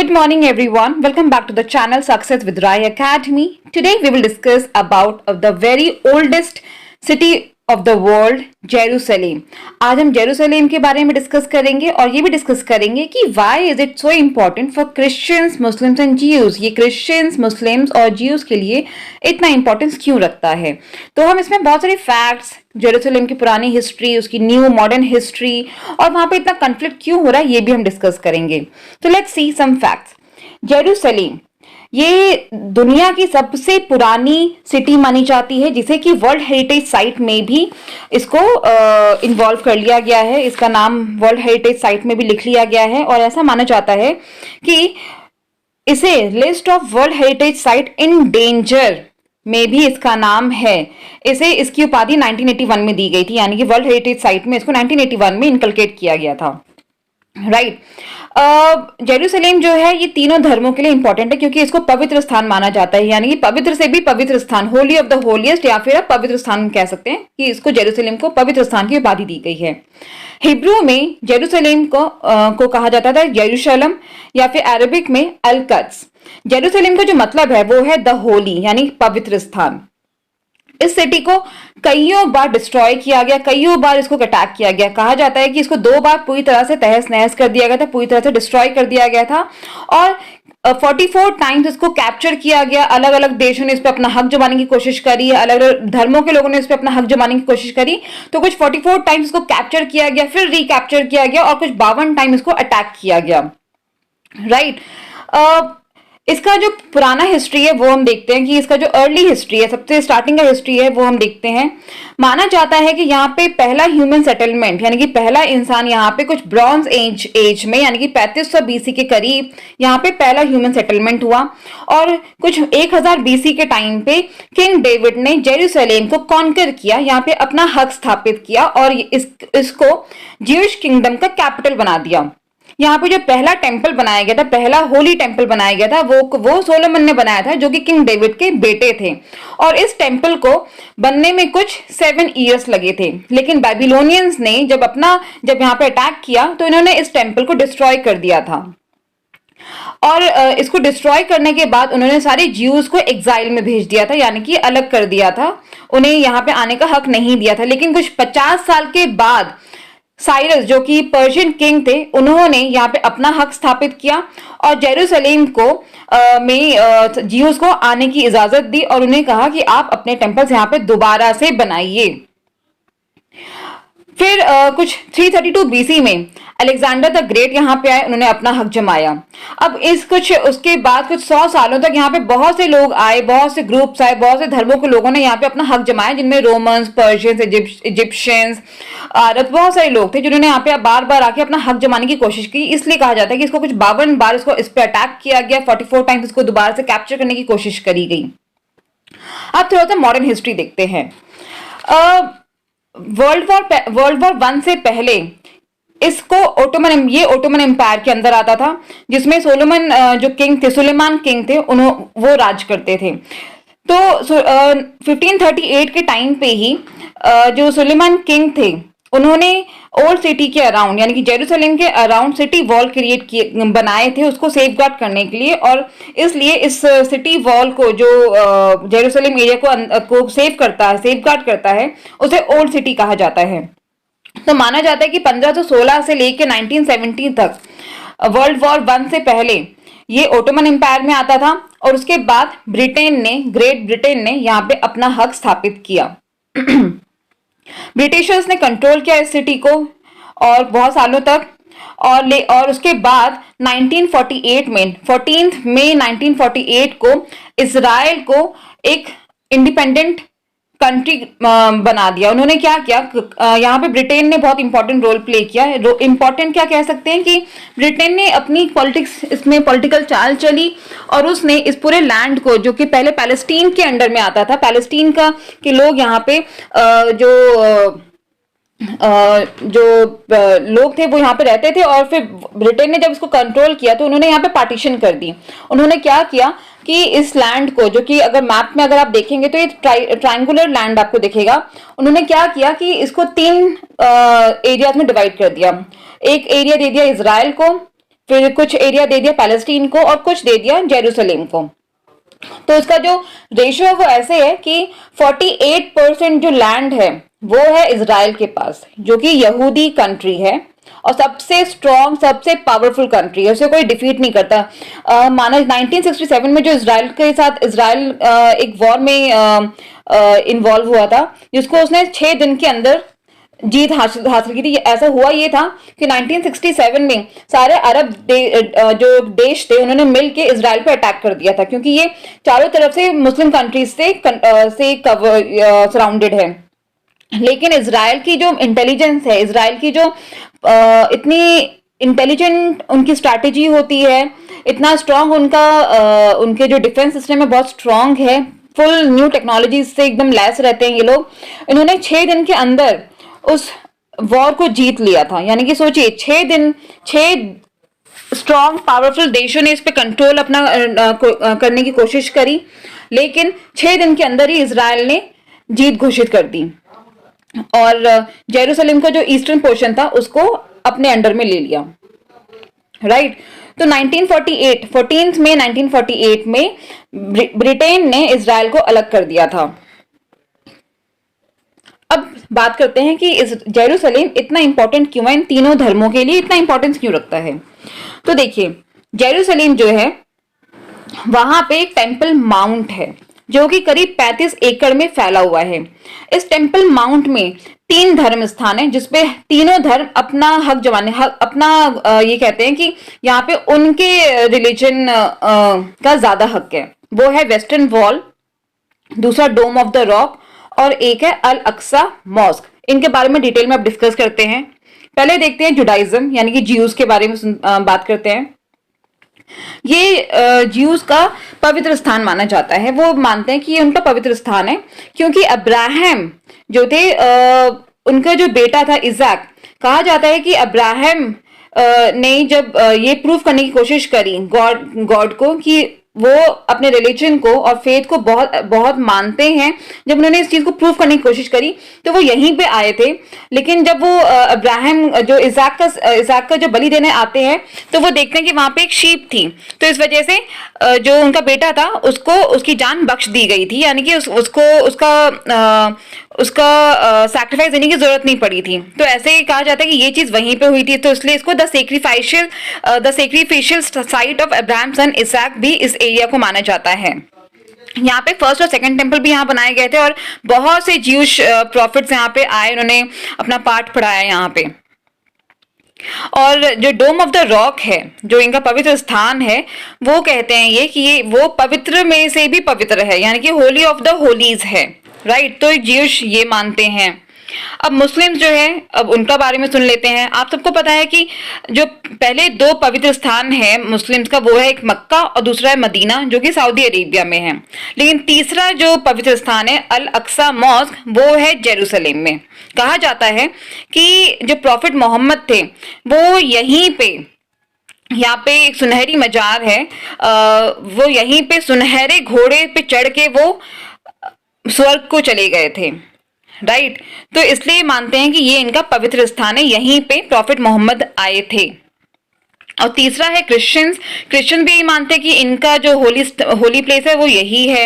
Good morning, everyone. Welcome back to the channel Success with Rai Academy. Today, we will discuss about the very oldest city of the world, Jerusalem. आज हम Jerusalem के बारे में discuss करेंगे और ये भी डिस्कस करेंगे कि why is it so important for Christians, Muslims and Jews। ये क्रिश्चियंस, मुस्लिम्स और ज्यूज के लिए इतना इंपॉर्टेंस क्यों रखता है। तो हम इसमें बहुत सारे फैक्ट्स, जेरूसलेम की पुरानी हिस्ट्री, उसकी न्यू मॉडर्न हिस्ट्री और वहां पे इतना कन्फ्लिक्ट क्यों हो रहा है ये भी हम डिस्कस करेंगे। तो let's see some facts. Jerusalem ये दुनिया की सबसे पुरानी सिटी मानी जाती है, जिसे कि वर्ल्ड हेरिटेज साइट में भी इसको इन्वॉल्व कर लिया गया है। इसका नाम वर्ल्ड हेरिटेज साइट में भी लिख लिया गया है और ऐसा माना जाता है कि इसे list of world heritage site in danger में भी इसका नाम है। इसे इसकी उपाधि 1981 में दी गई थी, यानी कि वर्ल्ड हेरिटेज साइट में इसको 1981 में इनकलकेट किया गया था। राइट। जेरूसलेम जो है ये तीनों धर्मों के लिए इंपॉर्टेंट है, क्योंकि इसको पवित्र स्थान माना जाता है, यानी कि पवित्र से भी पवित्र स्थान, होली ऑफ द होलीएस्ट, या फिर आप पवित्र स्थान कह सकते हैं कि इसको जेरूसलेम को पवित्र स्थान की उपाधि दी गई है। हिब्रू में जेरूसलेम को कहा जाता था यरूशलम, या फिर अरबिक में अल कद्स। जेरूसलेम का जो मतलब है वो है द होली, यानी पवित्र स्थान। इस सिटी को कईयों बार डिस्ट्रॉय किया गया, कईयों बार इसको अटैक किया गया। कहा जाता है कि इसको 2 बार पूरी तरह से तहस नहस कर दिया गया था, पूरी तरह से डिस्ट्रॉय कर दिया गया था और 44 टाइम्स इसको कैप्चर किया गया। अलग अलग देशों ने इस पर अपना हक जमाने की कोशिश करी, अलग अलग धर्मों के लोगों ने इस पर अपना हक जमाने की कोशिश करी। तो कुछ 44 टाइम्स इसको कैप्चर किया गया, फिर रिकैप्चर किया गया और कुछ 52 टाइम इसको अटैक किया गया। राइट। इसका जो पुराना हिस्ट्री है वो हम देखते हैं कि इसका जो अर्ली हिस्ट्री है, सबसे स्टार्टिंग का हिस्ट्री है, वो हम देखते हैं। माना जाता है कि यहाँ पे पहला ह्यूमन सेटलमेंट, यानी कि पहला इंसान यहाँ पे कुछ ब्रॉन्ज एज में, यानी कि 3500 बीसी के करीब यहाँ पे पहला ह्यूमन सेटलमेंट हुआ। और कुछ 1000 बीसी के टाइम पे किंग डेविड ने जेरूसलेम को कॉन्कर किया, यहाँ पे अपना हक स्थापित किया और इसको ज्यूइश किंगडम का कैपिटल बना दिया। यहाँ पे जो पहला टेंपल बनाया गया था, पहला होली टेंपल बनाया गया था, वो सोलोमन ने बनाया था, जो कि किंग डेविड के बेटे थे। और इस टेंपल को बनने में कुछ 7 इयर्स लगे थे। लेकिन बेबीलोनियंस ने जब यहाँ पे अटैक किया तो इन्होंने इस टेंपल को डिस्ट्रॉय कर दिया था। और इसको डिस्ट्रॉय करने के बाद उन्होंने सारे ज्यूज को एग्जाइल में भेज दिया था, यानी कि अलग कर दिया था, उन्हें यहाँ पे आने का हक नहीं दिया था। लेकिन कुछ 50 साल के बाद साइरस, जो कि पर्शियन किंग थे, उन्होंने यहाँ पे अपना हक स्थापित किया और जेरूसलेम को में ज्यूज को आने की इजाजत दी और उन्हें कहा कि आप अपने टेंपल्स यहाँ पे दोबारा से बनाइए। फिर कुछ 332 बीसी में अलेक्जेंडर द ग्रेट यहाँ पे आए, उन्होंने अपना हक जमाया। अब उसके बाद कुछ 100 सालों तक यहाँ पे बहुत से लोग आए, बहुत से ग्रुप्स आए, बहुत से धर्मों के लोगों ने यहाँ पे अपना हक जमाया, जिनमें रोमन्स, पर्शियंस, इजिप्शियंस, अरब, बहुत सारे लोग थे जिन्होंने यहाँ पे बार बार आके अपना हक जमाने की कोशिश की। इसलिए कहा जाता है कि इसको कुछ 52 बार इस पे अटैक किया गया, 44 टाइम्स इसको दोबारा से कैप्चर करने की कोशिश करी गई। अब थोड़ा सा मॉडर्न हिस्ट्री देखते हैं। वर्ल्ड वॉर 1 से पहले इसको ओटोमन एम्पायर के अंदर आता था, जिसमें सोलोमन जो किंग थे, सुलेमान किंग थे, वो राज करते थे। तो 1538 के टाइम पे ही जो सुलेमान किंग थे, उन्होंने ओल्ड सिटी के अराउंड, यानी कि जेरूसलेम के अराउंड सिटी वॉल बनाए थे उसको सेफगार्ड करने के लिए। और इसलिए इस सिटी वॉल को, जो जेरूसलेम एरिया को सेफगार्ड करता है, उसे ओल्ड सिटी कहा जाता है। तो माना जाता है कि 1516 से लेकर 1917 तक, वर्ल्ड वॉर 1 से पहले, ये ओटोमन एम्पायर में आता था और उसके बाद ग्रेट ब्रिटेन ने यहाँ पे अपना हक स्थापित किया। ब्रिटिशर्स ने कंट्रोल किया इस सिटी को और बहुत सालों तक, और उसके बाद 1948 में 14 मई 1948 को इजराइल को एक इंडिपेंडेंट कंट्री बना दिया। उन्होंने क्या किया, यहाँ पे ब्रिटेन ने बहुत इंपॉर्टेंट रोल प्ले किया है। इंपॉर्टेंट क्या कह सकते हैं कि ब्रिटेन ने अपनी इसमें पॉलिटिकल चाल चली और उसने इस पूरे लैंड को, जो कि पहले पैलेस्टीन के अंडर में आता था, पैलेस्टीन के लोग यहाँ पे जो लोग थे वो यहाँ पे रहते थे, और फिर ब्रिटेन ने जब इसको कंट्रोल किया तो उन्होंने यहाँ पे पार्टीशन कर दी। उन्होंने क्या किया कि इस लैंड को, जो कि अगर मैप में अगर आप देखेंगे तो ये ट्रायंगुलर लैंड आपको दिखेगा, उन्होंने क्या किया कि इसको 3 एरियाज में डिवाइड कर दिया। एक एरिया दे दिया इजराइल को, फिर कुछ एरिया दे दिया पैलेस्टीन को और कुछ दे दिया जेरूसलेम को। तो इसका जो रेशियो है वो ऐसे है कि 48% जो लैंड है वो है इजराइल के पास, जो कि यहूदी कंट्री है और सबसे स्ट्रॉन्ग, सबसे पावरफुल कंट्री है, उसे कोई डिफीट नहीं करता। माना 1967 में जो इजराइल के साथ इजराइल एक वॉर में इन्वॉल्व हुआ था, जिसको उसने 6 दिन के अंदर जीत हासिल की थी। ऐसा हुआ ये था कि 1967 में सारे अरब जो देश थे उन्होंने मिलकर इजराइल पे अटैक कर दिया था, क्योंकि ये चारों तरफ से मुस्लिम कंट्रीज से सराउंडेड है। लेकिन इजराइल की जो इंटेलिजेंस है, इजराइल की जो इतनी इंटेलिजेंट उनकी स्ट्रैटेजी होती है, इतना स्ट्रांग उनके जो डिफेंस सिस्टम है बहुत स्ट्रांग है, फुल न्यू टेक्नोलॉजी से एकदम लैस रहते हैं ये लोग। इन्होंने 6 दिन के अंदर उस वॉर को जीत लिया था। यानी कि सोचिए 6 दिन, 6 स्ट्रॉन्ग पावरफुल देशों ने इस पे कंट्रोल अपना करने की कोशिश करी, लेकिन 6 दिन के अंदर ही इजराइल ने जीत घोषित कर दी और जेरूसलम का जो ईस्टर्न पोर्शन था उसको अपने अंडर में ले लिया। राइट। तो 1948 14 मई 1948 में ब्रिटेन ने इजराइल को अलग कर दिया था। अब बात करते हैं कि इस जेरूसलम इतना इंपॉर्टेंट क्यों है, इन तीनों धर्मों के लिए इतना इंपॉर्टेंस क्यों रखता है। तो देखिए जेरूसलम जो है वहां पे एक टेंपल माउंट है जो कि करीब 35 एकड़ में फैला हुआ है। इस टेंपल माउंट में 3 धर्म स्थान है जिसपे तीनों धर्म अपना हक जमाने, अपना ये कहते हैं कि यहाँ पे उनके रिलीजन का ज्यादा हक है। वो है वेस्टर्न वॉल, दूसरा डोम ऑफ द रॉक और एक है अल अक्सा मॉस्क। इनके बारे में डिटेल में अब डिस्कस करते हैं। पहले देखते हैं जुडाइज्म यानी कि ज्यूज के बारे में बात करते हैं। ये ज्यूज का पवित्र स्थान माना जाता है। वो मानते हैं कि ये उनका पवित्र स्थान है क्योंकि अब्राहम जो थे उनका जो बेटा था इज़ाक, कहा जाता है कि अब्राहम ने जब ये प्रूव करने की कोशिश करी गॉड को कि वो अपने रिलीजन को और फेथ को बहुत बहुत मानते हैं, जब उन्होंने इस चीज को प्रूव करने की कोशिश करी तो वो यहीं पे आए थे। लेकिन जब वो अब्राहम जो इज़ाक का जो बलि देने आते हैं तो वो देखते हैं कि वहां पे एक शीप थी, तो इस वजह से जो उनका बेटा था उसको उसकी जान बख्श दी गई थी, यानी कि उसका सैक्रिफाइस देने की जरूरत नहीं पड़ी थी। तो ऐसे कहा जाता है कि ये चीज वहीं पे हुई थी, तो इसलिए इसको the sacrificial site of Abraham son Isaac भी इस एरिया को माना जाता है। यहाँ पे फर्स्ट और सेकंड टेंपल भी यहाँ बनाए गए थे और बहुत से ज्यूश प्रॉफिट्स यहाँ पे आए, उन्होंने अपना पाठ पढ़ाया यहाँ पे। और जो डोम ऑफ द रॉक है जो इनका पवित्र स्थान है, वो कहते हैं ये कि ये वो पवित्र में से भी पवित्र है, यानी कि होली ऑफ द होलीज है। राइट। तो ज्यूश ये मानते हैं। अब मुस्लिम्स जो है, अब उनका बारे में सुन लेते हैं। आप सबको पता है कि जो पहले 2 पवित्र स्थान है मुस्लिम्स का, वो है एक मक्का और दूसरा है मदीना जो कि सऊदी अरेबिया में है। लेकिन तीसरा जो पवित्र स्थान है अल अक्सा मॉस्क, वो है जेरूसलम में। कहा जाता है कि जो प्रॉफिट मोहम्मद थे वो यहीं पे, यहाँ पे एक सुनहरी मजार है, वो यहीं पे सुनहरे घोड़े पे चढ़ के वो स्वर्ग को चले गए थे। राइट। तो इसलिए मानते हैं कि ये इनका पवित्र स्थान है, यहीं पे प्रॉफिट मोहम्मद आए थे। और तीसरा है क्रिश्चियन भी यही मानते हैं कि इनका जो होली प्लेस है वो यही है,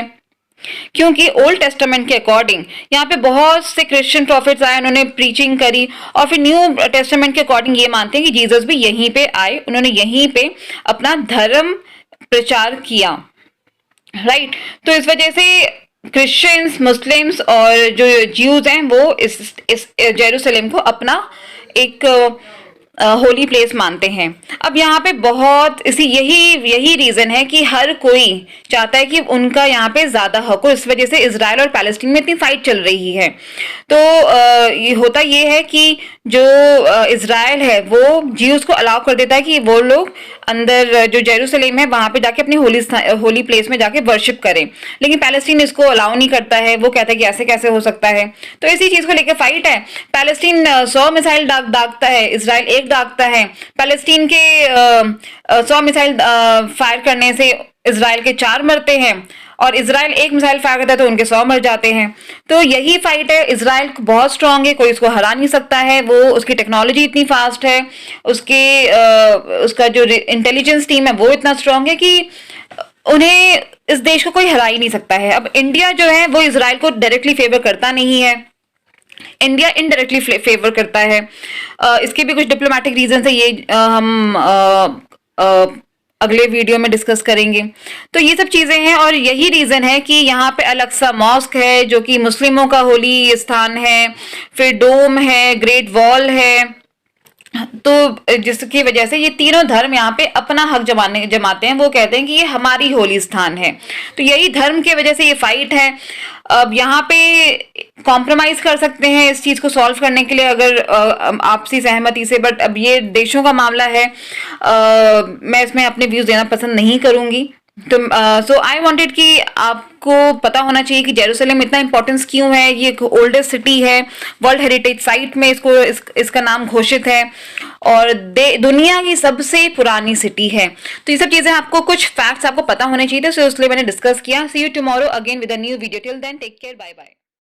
क्योंकि ओल्ड टेस्टामेंट के अकॉर्डिंग यहाँ पे बहुत से क्रिश्चियन प्रॉफिट्स आए, उन्होंने प्रीचिंग करी। और फिर न्यू टेस्टामेंट के अकॉर्डिंग ये मानते हैं कि जीसस भी यहीं पे आए, उन्होंने यहीं पे अपना धर्म प्रचार किया। राइट। तो इस वजह से क्रिश्चियंस, मुस्लिम्स और जो ज्यूज हैं वो इस जेरूसलम को अपना एक होली प्लेस मानते हैं। अब यहाँ पे बहुत यही रीजन है कि हर कोई चाहता है कि उनका यहाँ पे ज्यादा हक हो। इस वजह से इजराइल और पैलेस्टीन में इतनी फाइट चल रही है। तो ये होता ये है कि जो इजराइल है वो ज्यूज को अलाउ कर देता है कि वो लोग अंदर जो जेरूसलम है वहां पे जाके अपनी होली प्लेस में जाके वर्शिप करें, लेकिन पैलेस्टीन इसको अलाउ नहीं करता है। वो कहता है कि ऐसे कैसे हो सकता है। तो इसी चीज को लेकर फाइट है। पैलेस्टीन 100 मिसाइल दागता है, इजराइल 1 दागता है। पैलेस्टीन के 100 मिसाइल फायर करने से इजराइल के 4 मरते हैं और इजराइल एक मिसाइल फायर करता है तो उनके 100 मर जाते हैं। तो यही फाइट है। इजराइल बहुत स्ट्रांग है, कोई इसको हरा नहीं सकता है। वो उसकी टेक्नोलॉजी इतनी फास्ट है, उसका जो इंटेलिजेंस टीम है वो इतना स्ट्रांग है कि उन्हें इस देश को कोई हरा ही नहीं सकता है। अब इंडिया जो है वो इजराइल को डायरेक्टली फेवर करता नहीं है, इंडिया इनडायरेक्टली फेवर करता है। इसके भी कुछ डिप्लोमेटिक रीजन है, ये हम अगले वीडियो में डिस्कस करेंगे। तो ये सब चीजें हैं और यही रीजन है कि यहाँ पे अल-अक्सा मॉस्क है जो कि मुस्लिमों का होली स्थान है, फिर डोम है, ग्रेट वॉल है। तो जिसकी वजह से ये तीनों धर्म यहाँ पे अपना हक जमाते हैं। वो कहते हैं कि ये हमारी होली स्थान है। तो यही धर्म की वजह से ये फाइट है। अब यहाँ पे कॉम्प्रोमाइज कर सकते हैं इस चीज को सॉल्व करने के लिए अगर आपसी सहमति से, बट अब ये देशों का मामला है। मैं इसमें अपने व्यूज देना पसंद नहीं करूंगी। तो सो आई वांटेड कि आपको पता होना चाहिए कि जेरूसलम इतना इंपॉर्टेंस क्यों है। ये एक ओल्डेस्ट सिटी है, वर्ल्ड हेरिटेज साइट में इसका नाम घोषित है और दुनिया की सबसे पुरानी सिटी है। तो ये सब चीजें आपको, कुछ फैक्ट्स आपको पता होने चाहिए थे, सो इसलिए मैंने डिस्कस किया। See you tomorrow again with a new video. Till then take care, bye bye.